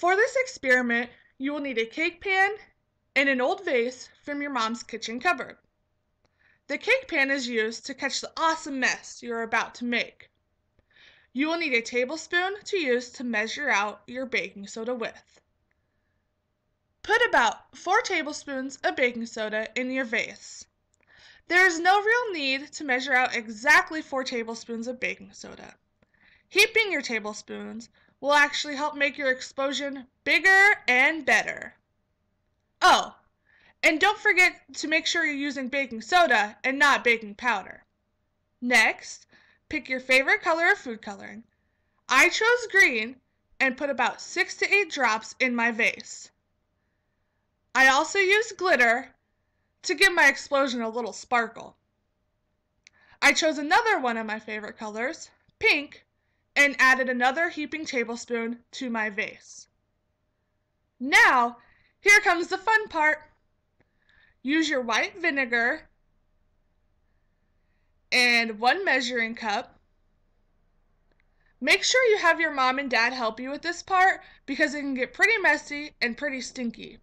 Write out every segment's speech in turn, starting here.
For this experiment, you will need a cake pan and an old vase from your mom's kitchen cupboard. The cake pan is used to catch the awesome mess you are about to make. You will need a tablespoon to use to measure out your baking soda with. Put about 4 tablespoons of baking soda in your vase. There is no real need to measure out exactly 4 tablespoons of baking soda. Heaping your tablespoons will actually help make your explosion bigger and better. Oh, and don't forget to make sure you're using baking soda and not baking powder. Next, pick your favorite color of food coloring. I chose green and put about 6 to 8 drops in my vase. I also used glitter to give my explosion a little sparkle. I chose another one of my favorite colors, pink, and added another heaping tablespoon to my vase. Now, here comes the fun part. Use your white vinegar and 1 measuring cup. Make sure you have your mom and dad help you with this part because it can get pretty messy and pretty stinky.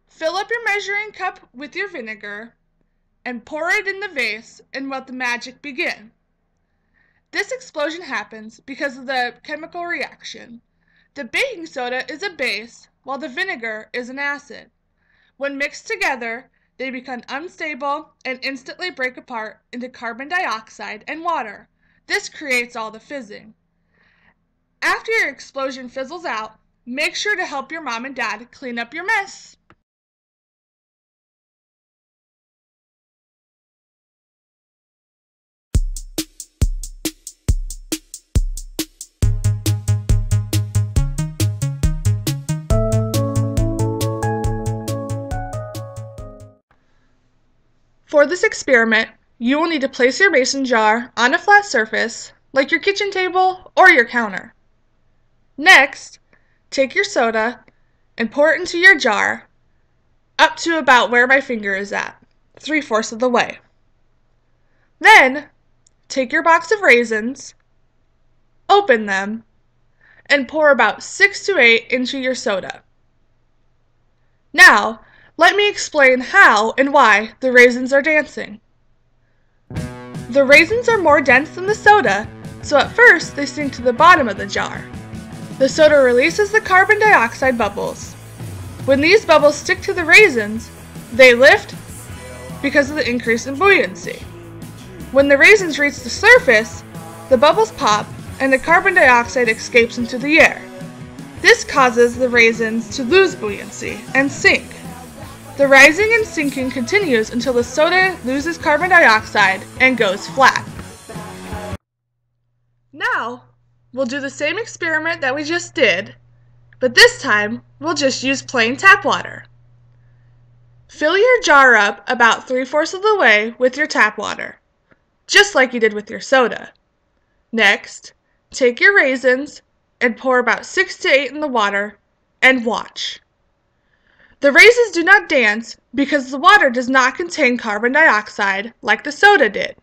Fill up your measuring cup with your vinegar and pour it in the vase and let the magic begin. This explosion happens because of the chemical reaction. The baking soda is a base while the vinegar is an acid. When mixed together, they become unstable and instantly break apart into carbon dioxide and water. This creates all the fizzing. After your explosion fizzles out, make sure to help your mom and dad clean up your mess. For this experiment, you will need to place your mason jar on a flat surface, like your kitchen table or your counter. Next, take your soda and pour it into your jar, up to about where my finger is at, 3/4 of the way. Then, take your box of raisins, open them, and pour about 6 to 8 into your soda. Now, let me explain how and why the raisins are dancing. The raisins are more dense than the soda, so at first they sink to the bottom of the jar. The soda releases the carbon dioxide bubbles. When these bubbles stick to the raisins, they lift because of the increase in buoyancy. When the raisins reach the surface, the bubbles pop and the carbon dioxide escapes into the air. This causes the raisins to lose buoyancy and sink. The rising and sinking continues until the soda loses carbon dioxide and goes flat. Now, we'll do the same experiment that we just did, but this time we'll just use plain tap water. Fill your jar up about 3/4 of the way with your tap water, just like you did with your soda. Next, take your raisins and pour about 6 to 8 in the water and watch. The raisins do not dance because the water does not contain carbon dioxide like the soda did.